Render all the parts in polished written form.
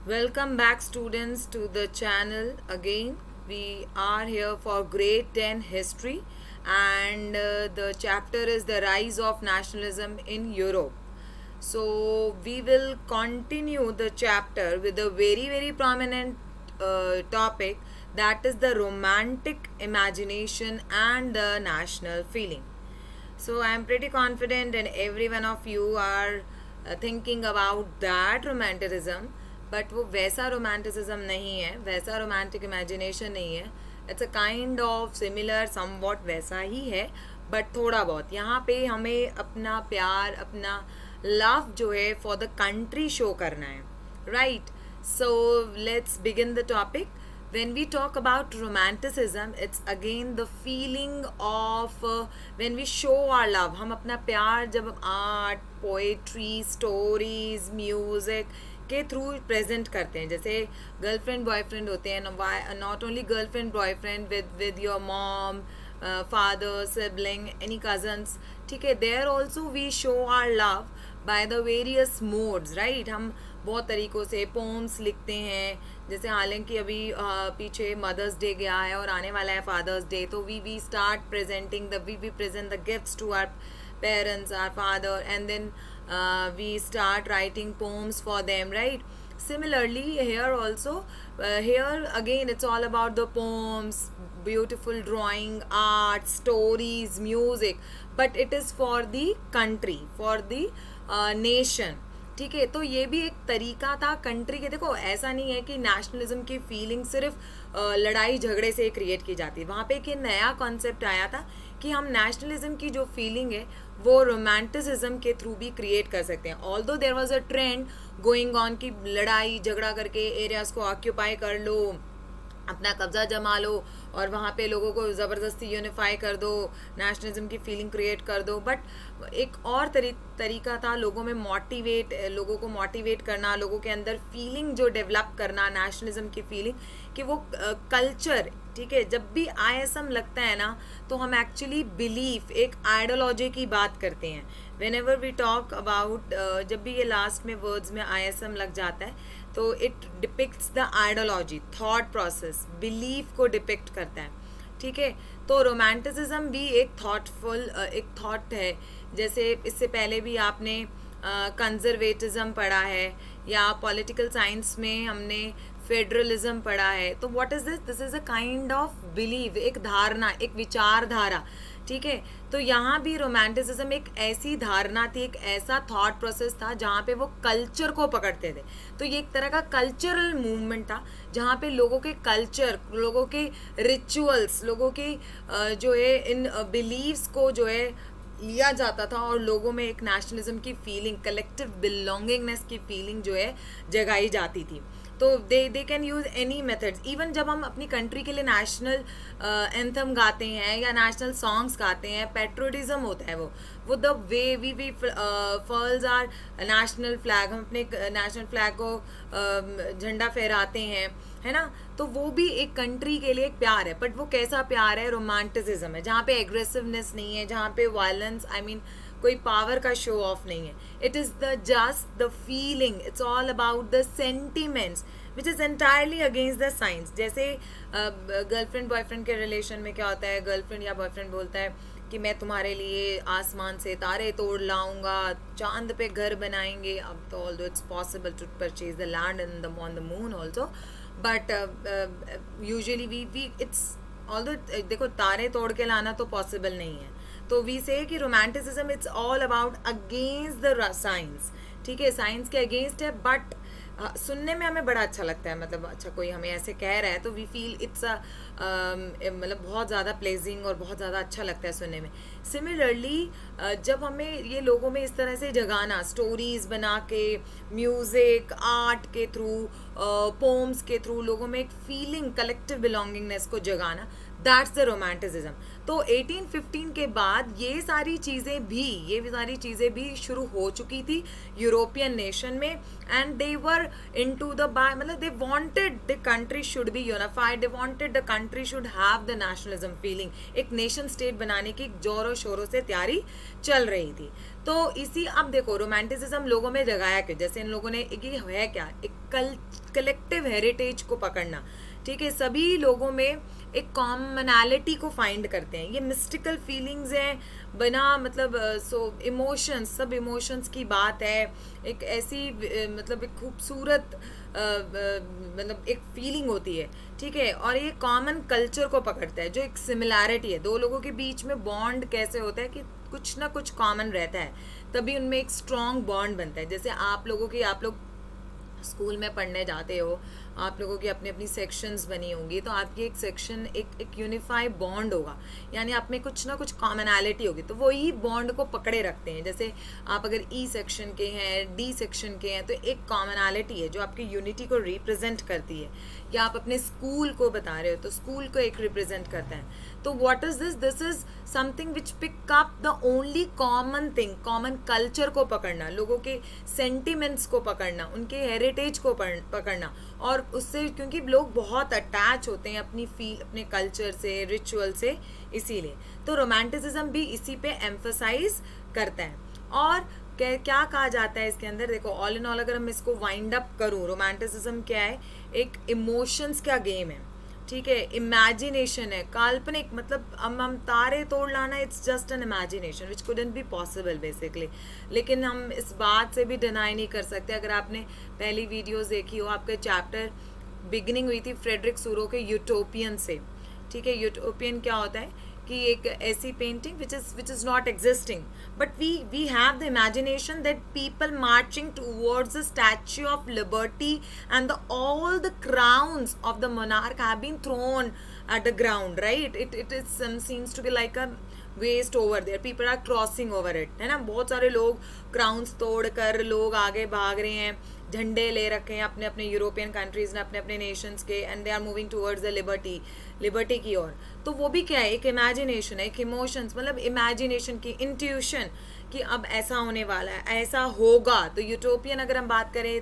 Welcome back, students, to the channel again. We are here for grade 10 history, and the chapter is the rise of nationalism in Europe. So, we will continue the chapter with a very prominent topic, that is the romantic imagination and the national feeling. So I'm pretty confident, and every one of you are thinking about that romanticism. But वो वैसा romanticism नहीं है, वैसा romantic imagination नहीं है. It's a kind of similar somewhat वैसा ही है, बट थोड़ा बहुत यहाँ पे हमें अपना प्यार, अपना लव जो है फॉर द कंट्री शो करना है. Right. So let's begin the topic. When we talk about romanticism, it's again the feeling of when we show our love. हम अपना प्यार जब आर्ट, पोएट्री, स्टोरीज, म्यूजिक के थ्रू प्रेजेंट करते हैं. जैसे गर्लफ्रेंड बॉयफ्रेंड होते हैं, not only girlfriend boyfriend with your mom, father, sibling, any cousins. ठीक है, there also we show our love by the various modes. Right. हम बहुत तरीक़ों से पोम्स लिखते हैं. जैसे हालांकि अभी पीछे मदर्स डे गया है और आने वाला है फादर्स डे, तो we start presenting we present the gifts to our parents, our father, and then we start writing poems for them, right? Similarly here also, here again it's all about the poems, beautiful drawing, art, stories, music, but it is for the country, for the nation. ठीक है, तो ये भी एक तरीका था country के. देखो, ऐसा नहीं है कि नेशनलिज्म की फीलिंग सिर्फ लड़ाई झगड़े से क्रिएट की जाती है. वहाँ पे एक नया कॉन्सेप्ट आया था कि हम नेशनलिज्म की जो फीलिंग है वो रोमांटिसिज्म के थ्रू भी क्रिएट कर सकते हैं. Although there was a trend going on कि लड़ाई झगड़ा करके एरियाज को ऑक्यूपाई कर लो, अपना कब्जा जमा लो और वहाँ पे लोगों को ज़बरदस्ती यूनिफाई कर दो, नेशनलिज्म की फीलिंग क्रिएट कर दो. बट एक और तरीका था लोगों को मोटिवेट करना, लोगों के अंदर फीलिंग जो डेवलप करना, नेशनलिज्म की फीलिंग कि वो कल्चर. ठीक है, जब भी आईएसएम लगता है ना, तो हम एक्चुअली बिलीफ, एक आइडियोलॉजी की बात करते हैं. Whenever we talk about, जब भी ये लास्ट में वर्ड्स में आईएसएम लग जाता है, तो it depicts the ideology, thought process, belief को डिपिक्ट करता है. ठीक है, तो रोमांटिसिज्म भी एक एक थॉट है. जैसे इससे पहले भी आपने कंजर्वेटिज्म पढ़ा है, या पॉलिटिकल साइंस में हमने फेडरलिज्म पढ़ा है. तो what is this is a kind of believe, एक धारणा, एक विचारधारा. ठीक है, तो यहाँ भी रोमांटिसिज्म एक ऐसी धारणा थी, एक ऐसा थॉट प्रोसेस था जहाँ पे वो कल्चर को पकड़ते थे. तो ये एक तरह का कल्चरल मूवमेंट था जहाँ पे लोगों के कल्चर, लोगों के रिचुअल्स, लोगों के जो है इन बिलीव्स को जो है लिया जाता था और लोगों में एक नेशनलिज्म की फीलिंग, कलेक्टिव बिलोंगिंगनेस की फीलिंग जो है जगाई जाती थी. तो they can use any methods. Even जब हम अपनी कंट्री के लिए नेशनल एंथम गाते हैं या नेशनल सॉन्ग्स गाते हैं, पेट्रोटिज्म होता है वो the way we furls our national flag. हम अपने नेशनल फ्लैग को झंडा फहराते हैं, है ना. तो वो भी एक कंट्री के लिए एक प्यार है. बट वो कैसा प्यार है? रोमांटिसिज्म है, जहाँ पे एग्रेसिवनेस नहीं है, जहाँ पे वायलेंस, कोई पावर का शो ऑफ नहीं है. It is the just the feeling, it's all about the sentiments which is entirely against the science. जैसे गर्लफ्रेंड बॉयफ्रेंड के रिलेशन में क्या होता है, गर्लफ्रेंड या बॉयफ्रेंड बोलता है कि मैं तुम्हारे लिए आसमान से तारे तोड़ लाऊंगा, चांद पे घर बनाएंगे. अब तो although it's possible to purchase the land on the moon also, but usually we it's although, देखो, तारे तोड़ के लाना तो पॉसिबल नहीं है. तो वी से कि romanticism it's all about against the science. ठीक है, साइंस के अगेंस्ट है, बट सुनने में हमें बड़ा अच्छा लगता है. मतलब अच्छा, कोई हमें ऐसे कह रहा है तो वी फील इट्स मतलब बहुत ज़्यादा प्लेजिंग और बहुत ज़्यादा अच्छा लगता है सुनने में. सिमिलरली जब हमें ये लोगों में इस तरह से जगाना, स्टोरीज बना के, म्यूज़िक, आर्ट के थ्रू, पोम्स के थ्रू लोगों में एक फीलिंग, कलेक्टिव बिलोंगिंगनेस को जगाना, दैट्स द रोमांटिसिज्म. तो 1815 के बाद ये सारी चीज़ें भी शुरू हो चुकी थी यूरोपियन नेशन में. And they were into the मतलब they wanted the country should be unified, they wanted the country should have the nationalism feeling. एक नेशन स्टेट बनाने की जोरों शोरों से तैयारी चल रही थी. तो इसी, अब देखो, रोमांटिसिज्म लोगों में जगाया क्यों? जैसे इन लोगों ने, ये है क्या, एक कलेक्टिव हेरिटेज को पकड़ना, ठीक है, सभी लोगों में एक कॉमनैलिटी को फाइंड करते हैं। ये मिस्टिकल फीलिंग्स हैं बना मतलब इमोशंस, सब इमोशंस की बात है। एक ऐसी मतलब एक खूबसूरत मतलब एक फीलिंग होती है, ठीक है, और ये कॉमन कल्चर को पकड़ता है, जो एक सिमिलैरिटी है दो लोगों के बीच में। बॉन्ड कैसे होता है कि कुछ ना कुछ कॉमन रहता है, तभी उनमें एक स्ट्रॉन्ग बॉन्ड बनता है। जैसे आप लोग स्कूल में पढ़ने जाते हो, आप लोगों की अपनी अपनी सेक्शंस बनी होंगी, तो आपकी एक सेक्शन एक यूनिफाइड बॉन्ड होगा, यानी आप में कुछ ना कुछ कॉमनैलिटी होगी, तो वही बॉन्ड को पकड़े रखते हैं। जैसे आप अगर ई सेक्शन के हैं, डी सेक्शन के हैं, तो एक कॉमनैलिटी है जो आपकी यूनिटी को रिप्रेजेंट करती है। या आप अपने स्कूल को बता रहे हो तो स्कूल को एक रिप्रेजेंट करता है। तो what is this? This is something which pick up the only common thing, common culture को पकड़ना, लोगों के सेंटिमेंट्स को पकड़ना, उनके हेरिटेज को पकड़ना, और उससे क्योंकि लोग बहुत अटैच होते हैं अपने कल्चर से, रिचुअल से, इसीलिए तो रोमांटिसिज्म भी इसी पे एम्फसाइज करता है। और क्या कहा जाता है इसके अंदर? देखो, ऑल इन ऑल अगर हम इसको वाइंड अप करूँ, रोमांटिसिज्म क्या है? एक इमोशंस का गेम है, ठीक है, इमेजिनेशन है, काल्पनिक, मतलब हम तारे तोड़ लाना, it's just an imagination which couldn't be possible basically. लेकिन हम इस बात से भी डिनाई नहीं कर सकते, अगर आपने पहली वीडियोस देखी हो, आपके चैप्टर बिगिनिंग हुई थी फ्रेडरिक सूरो के यूटोपियन से, ठीक है। यूटोपियन क्या होता है कि एक ऐसी painting which is not existing, but we have the imagination that people marching towards the Statue of Liberty, and all the crowns of the monarch have been thrown at the ground, right? It is seems to be like a waste over there, people are crossing over it, है ना। बहुत सारे लोग crowns तोड़ कर लोग आगे भाग रहे हैं, झंडे ले रखे हैं अपने अपने यूरोपियन कंट्रीज ने, अपने अपने नेशंस के, and they are moving towards the liberty की ओर। तो वो भी क्या है? एक इमेजिनेशन है, एक इमोशंस, मतलब इमेजिनेशन की इंट्यूशन कि अब ऐसा होने वाला है, ऐसा होगा। तो यूटोपियन अगर हम बात करें,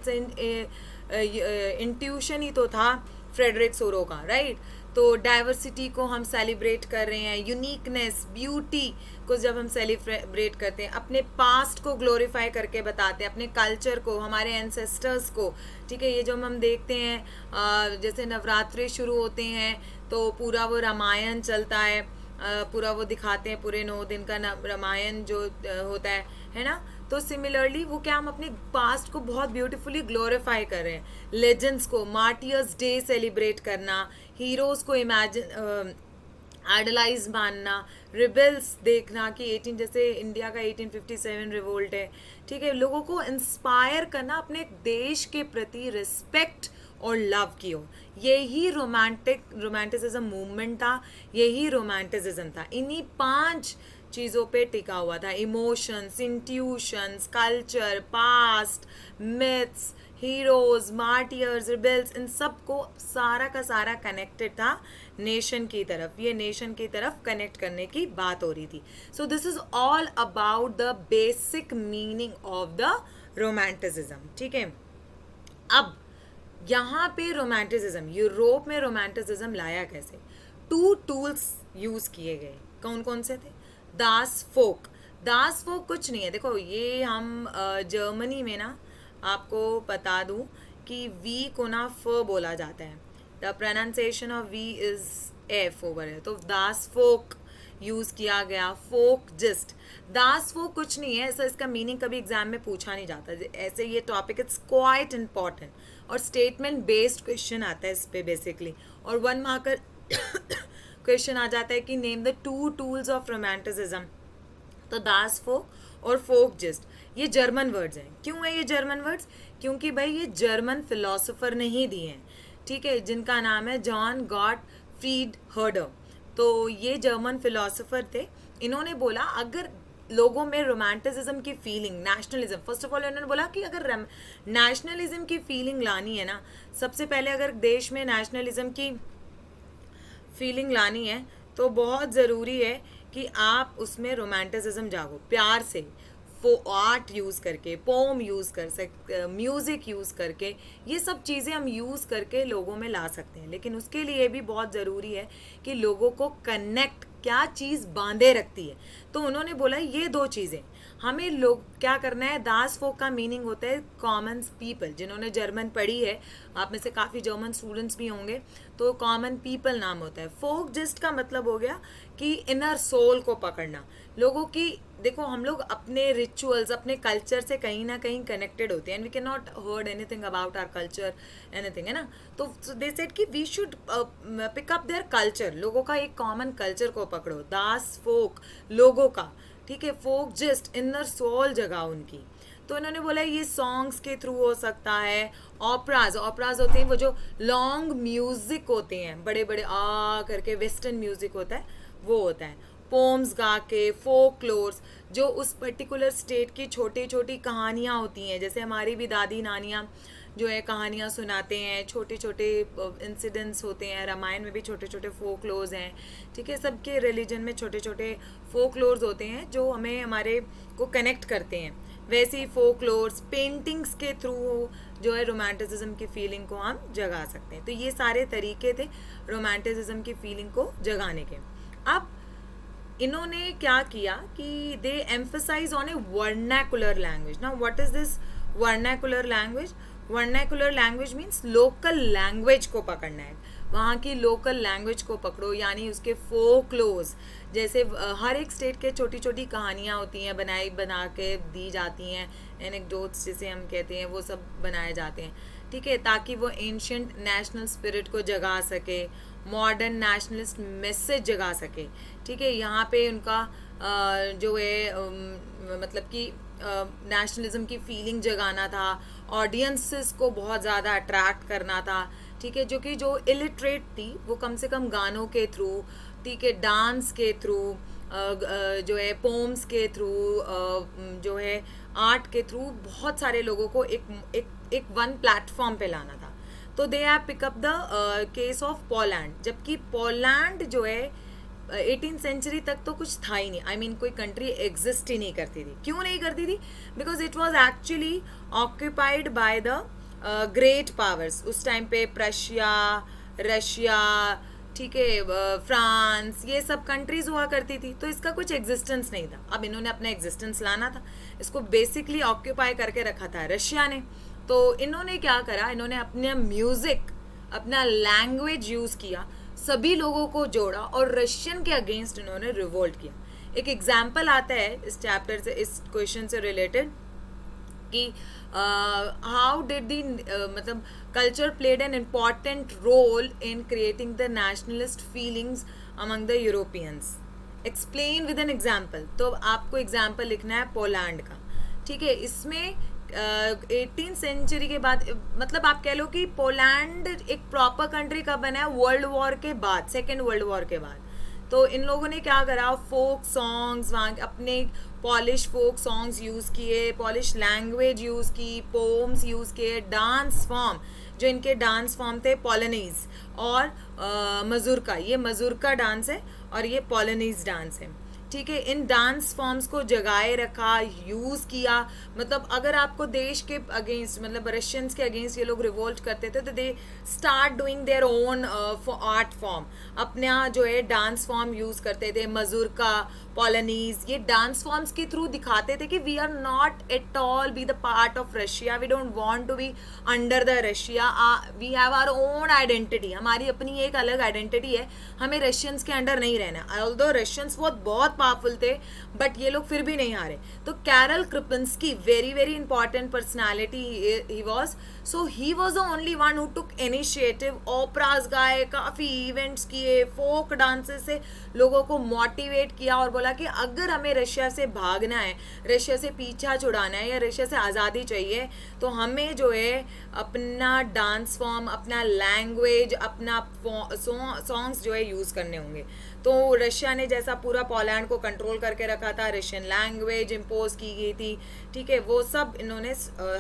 इंट्यूशन ही तो था फ्रेडरिक सोरो का, राइट। तो डाइवर्सिटी को हम सेलिब्रेट कर रहे हैं, यूनिकनेस, ब्यूटी को जब हम सेलिब्रेट करते हैं, अपने पास्ट को ग्लोरीफाई करके बताते हैं, अपने कल्चर को, हमारे एंसेस्टर्स को, ठीक है। ये जो हम देखते हैं, जैसे नवरात्रि शुरू होते हैं तो पूरा वो रामायण चलता है, पूरा वो दिखाते हैं, पूरे 9 दिन का रामायण जो होता है ना। तो सिमिलरली वो क्या, हम अपने पास्ट को बहुत ब्यूटीफुली ग्लोरीफाई कर रहे हैं, लेजेंड्स को, मार्टियर्स डे सेलिब्रेट करना, हीरोज को इमेजिन आइडलाइज मानना, रिबल्स देखना कि 18 जैसे इंडिया का 1857 रिवोल्ट है, ठीक है, लोगों को इंस्पायर करना अपने देश के प्रति रिस्पेक्ट और लव की ओर। यही रोमांटिसिज्म मूवमेंट था, यही रोमांटिसिज्म था, इन्हीं 5 चीज़ों पे टिका हुआ था। Emotions, intuitions, culture, past, myths, heroes, martyrs, rebels, इन सब को सारा का सारा कनेक्टेड था नेशन की तरफ। ये नेशन की तरफ कनेक्ट करने की बात हो रही थी। So this is all about the basic meaning of the romanticism, ठीक है। अब यहाँ पे रोमांटिसिज्म, यूरोप में रोमांटिसिज्म लाया कैसे? 2 टूल्स यूज किए गए। कौन कौन से थे? दास फोक कुछ नहीं है, देखो ये हम जर्मनी में ना, आपको बता दूं कि वी को ना फ बोला जाता है, the pronunciation of V is F over है, तो दास फोक यूज किया गया। फोक जिस्ट, दास फोक कुछ नहीं है, ऐसा इसका मीनिंग कभी एग्जाम में पूछा नहीं जाता, ऐसे ये टॉपिक इट्स क्वाइट इम्पॉर्टेंट, और स्टेटमेंट बेस्ड क्वेश्चन आता है इस पे बेसिकली, और 1 मार्कर क्वेश्चन आ जाता है कि name the 2 tools of romanticism. तो दास फोक और फोक जिस्ट, ये जर्मन वर्ड्स हैं। क्यों है ये जर्मन वर्ड्स? क्योंकि भाई ये जर्मन फिलोसोफर ने ही दिए हैं, ठीक है, जिनका नाम है जॉन गॉटफ्रीड हर्डर। तो ये जर्मन फिलोसोफर थे, इन्होंने बोला अगर लोगों में रोमांटिसिज्म की feeling, nationalism, first of all उन्होंने बोला कि अगर नेशनलिज्म की फीलिंग लानी है ना, सबसे पहले अगर देश में नेशनलिज्म की फीलिंग लानी है तो बहुत ज़रूरी है कि आप उसमें रोमांटिसिज्म जागो, प्यार से, आर्ट यूज़ करके, पोम यूज़ कर सकते, म्यूज़िक यूज़ करके, ये सब चीज़ें हम यूज़ करके लोगों में ला सकते हैं। लेकिन उसके लिए भी बहुत ज़रूरी है कि लोगों को कनेक्ट क्या चीज़ बांधे रखती है। तो उन्होंने बोला ये दो चीज़ें हमें लोग क्या करना है। दास फोक का मीनिंग होता है कॉमन पीपल। जिन्होंने जर्मन पढ़ी है, आप में से काफ़ी जर्मन स्टूडेंट्स भी होंगे, तो कॉमन पीपल नाम होता है। फोक जस्ट का मतलब हो गया कि इनर सोल को पकड़ना, लोगों की। देखो हम लोग अपने रिचुअल्स, अपने कल्चर से कहीं ना कहीं कनेक्टेड होते हैं, and we can not heard anything about our culture anything, है ना। तो दे सेड कि we should pick up their culture, लोगों का एक कॉमन कल्चर को पकड़ो। दास फोक लोगों का, ठीक है। फोक जस्ट इनर सोल जगह उनकी। तो इन्होंने बोला ये सॉन्ग्स के थ्रू हो सकता है। ऑपराज होते हैं वो जो लॉन्ग म्यूजिक होते हैं, बड़े बड़े आ करके वेस्टर्न म्यूजिक होता है, वो होता है। पोम्स गा के, फोकलोर्स जो उस पर्टिकुलर स्टेट की छोटी छोटी कहानियाँ होती हैं, जैसे हमारी भी दादी नानियाँ जो है कहानियाँ सुनाते हैं, छोटे छोटे इंसिडेंट्स होते हैं। रामायण में भी छोटे छोटे फोकलोर्स हैं, ठीक है। सबके रिलीजन में छोटे छोटे फोकलोर्स होते हैं जो हमें हमारे को कनेक्ट करते हैं। वैसे ही फोकलोर्स पेंटिंग्स के थ्रू जो है रोमांटिसिज्म की फीलिंग को हम जगा सकते हैं। तो ये सारे तरीके थे रोमांटिसिज्म की फीलिंग को जगाने के। अब इन्होंने क्या किया कि they emphasise on a vernacular language. Now what is this vernacular language? Vernacular language means local language को पकड़ना है, वहाँ की लोकल लैंग्वेज को पकड़ो, यानी उसके फोकलोर्स। जैसे हर एक स्टेट के छोटी छोटी कहानियाँ होती हैं, बना के दी जाती हैं, एनेक्डोट्स जिसे हम कहते हैं, वो सब बनाए जाते हैं, ठीक है, ताकि वो एंशियंट नेशनल स्पिरिट को जगा सके, मॉडर्न नेशनलिस्ट मैसेज जगा सके, ठीक है। यहाँ पे उनका जो है मतलब कि नेशनलिज्म की फीलिंग जगाना था, ऑडियंसेस को बहुत ज़्यादा अट्रैक्ट करना था, ठीक है। जो इलिटरेट थी वो कम से कम गानों के थ्रू, ठीक है, डांस के थ्रू, जो है पोम्स के थ्रू, जो है आर्ट के थ्रू बहुत सारे लोगों को एक वन प्लेटफॉर्म पे लाना था। तो they have pick up the case of Poland. जबकि पोलैंड जो है 18th सेंचुरी तक तो कुछ था ही नहीं, आई मीन कोई कंट्री एग्जिस्ट ही नहीं करती थी। क्यों नहीं करती थी? Because it was actually occupied by the great powers. उस टाइम पे प्रशिया, रशिया, ठीक है, फ्रांस, ये सब कंट्रीज हुआ करती थी, तो इसका कुछ एग्जिस्टेंस नहीं था। अब इन्होंने अपना एग्जिस्टेंस लाना था, इसको बेसिकली ऑक्यूपाई करके रखा था रशिया ने। तो इन्होंने क्या करा, इन्होंने अपना म्यूजिक, अपना लैंग्वेज यूज किया, सभी लोगों को जोड़ा और रशियन के अगेंस्ट इन्होंने रिवोल्ट किया। एक एग्जाम्पल आता है इस चैप्टर से, इस क्वेश्चन से रिलेटेड, कि हाउ डिड दी मतलब culture played an important role in creating the nationalist feelings among the Europeans. Explain with an example. तो आपको एग्जाम्पल लिखना है पोलैंड का, ठीक है। इसमें 18th सेंचुरी के बाद, मतलब आप कह लो कि पोलैंड एक प्रॉपर कंट्री कब बना है? वर्ल्ड वॉर के बाद, सेकेंड वर्ल्ड वॉर के बाद। तो इन लोगों ने क्या करा, फोक सॉन्ग्स, वहाँ अपने पॉलिश फोक सॉन्ग्स यूज़ किए, पॉलिश लैंग्वेज यूज़ की, पोम्स यूज़ किए, डांस फॉर्म, जो इनके डांस फॉर्म थे पोलोनीज और मजूरका। ये मजूरका डांस है और ये पोलोनीज डांस है, ठीक है। इन डांस फॉर्म्स को जगाए रखा, यूज़ किया। मतलब अगर आपको देश के अगेंस्ट, मतलब रशियंस के अगेंस्ट ये लोग रिवोल्ट करते थे, तो they start doing their own art form, अपना जो है डांस फॉर्म यूज़ करते थे। मजूरका, पोलोनीज, ये डांस फॉर्म्स के थ्रू दिखाते थे कि we are not at all be the part of Russia, we don't want to be under the Russia, we have our own identity, हमारी अपनी एक अलग आइडेंटिटी है, हमें रशियंस के अंडर नहीं रहना। ऑल्दो रशियंस बहुत पावरफुल थे, बट ये लोग फिर भी नहीं हारे। तो कैरल क्रिपिंस्की, very very important personality he was. So he was the only one who took initiative, ओपराज गाए, काफ़ी इवेंट्स किए, फोक डांसेस से लोगों को मोटिवेट किया और बोला कि अगर हमें रशिया से भागना है, रशिया से पीछा छुड़ाना है, या रशिया से आज़ादी चाहिए, तो हमें जो है अपना डांस फॉर्म, अपना लैंग्वेज, अपना सॉन्ग्स जो है यूज़ करने होंगे। तो रशिया ने जैसा पूरा पोलैंड को कंट्रोल करके रखा था, रशियन लैंग्वेज इम्पोज की गई थी, ठीक है, वो सब इन्होंने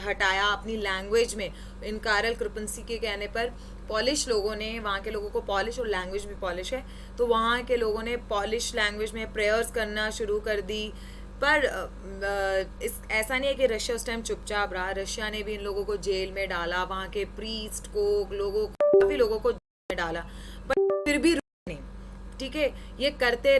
हटाया अपनी लैंग्वेज में। इन कैरल क्रिपिंस्की के कहने पर पॉलिश लोगों ने, वहाँ के लोगों को पॉलिश और लैंग्वेज भी पॉलिश है, तो वहाँ के लोगों ने पॉलिश लैंग्वेज में प्रेयर्स करना शुरू कर दी। पर ऐसा नहीं है कि रशिया उस टाइम चुपचाप रहा, रशिया ने भी इन लोगों को जेल में डाला, वहाँ के प्रीस्ट को, काफ़ी लोगों को जेल में डाला, पर फिर भी रुके नहीं, ठीक है, ये करते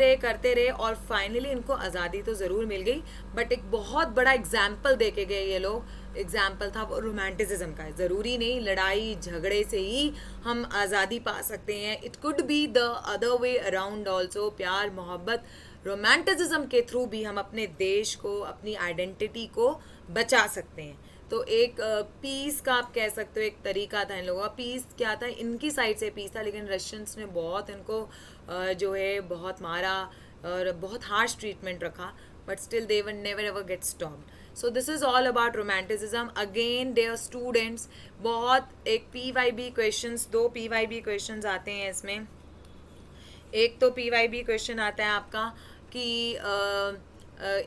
रहे और फाइनली इनको आज़ादी तो ज़रूर मिल गई, बट एक बहुत बड़ा एग्जाम्पल दे के गए ये लोग। एग्जाम्पल था वो रोमांटिसिज्म का। ज़रूरी नहीं लड़ाई झगड़े से ही हम आज़ादी पा सकते हैं, it could be the other way around also. प्यार मोहब्बत रोमांटिसिज्म के थ्रू भी हम अपने देश को, अपनी आइडेंटिटी को बचा सकते हैं। तो एक पीस का आप कह सकते हो एक तरीका था इन लोगों का। पीस क्या था, इनकी साइड से पीस था, लेकिन रशियंस ने बहुत इनको जो है बहुत मारा और बहुत हार्श ट्रीटमेंट रखा, but still they were never ever get stopped. So this is all about romanticism. Again there students, बहुत एक PYB क्वेश्चंस, 2 PYB क्वेश्चंस आते हैं इसमें। एक तो PYB क्वेश्चन आता है आपका कि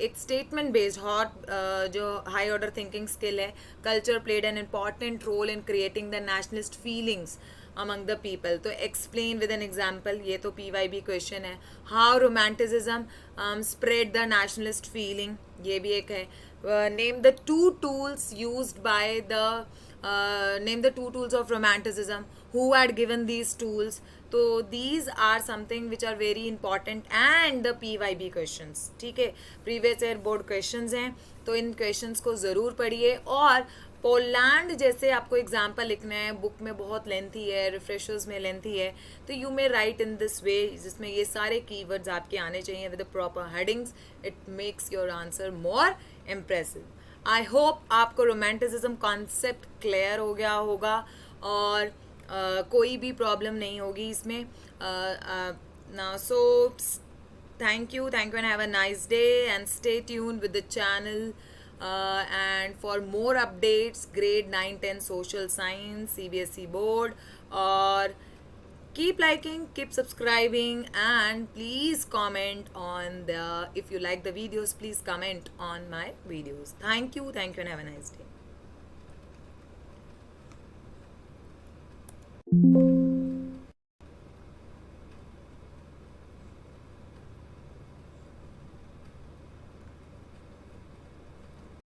एक स्टेटमेंट बेस्ड हॉट जो हाई ऑर्डर थिंकिंग स्किल है, culture played an important role in creating the nationalist feelings among the people. तो एक्सप्लेन विद एन एग्जाम्पल, ये तो PYB क्वेश्चन है। How romanticism spread the nationalist feeling, ये भी एक है। Name the two tools used by the name the two tools of romanticism, who had given these tools. तो these are something which are very important and the PYB questions, ठीक है, previous year board questions हैं, तो इन questions को ज़रूर पढ़िए। और Poland जैसे आपको एग्जाम्पल लिखना है, बुक में बहुत लेंथी है, रिफ्रेशर्स में लेंथी है, तो you may right in this way, जिसमें ये सारे कीवर्ड्स आपके आने चाहिए with the proper headings. It makes your answer more impressive. I hope आपको रोमांटिसिज्म कॉन्सेप्ट क्लियर हो गया होगा और कोई भी प्रॉब्लम नहीं होगी इसमें ना। सो thank you and have a nice day and stay tuned with the channel and for more updates, grade 9-10 social science, CBSE board, or keep liking, keep subscribing, and please comment on the, if you like the videos, please comment on my videos. Thank you and have a nice day.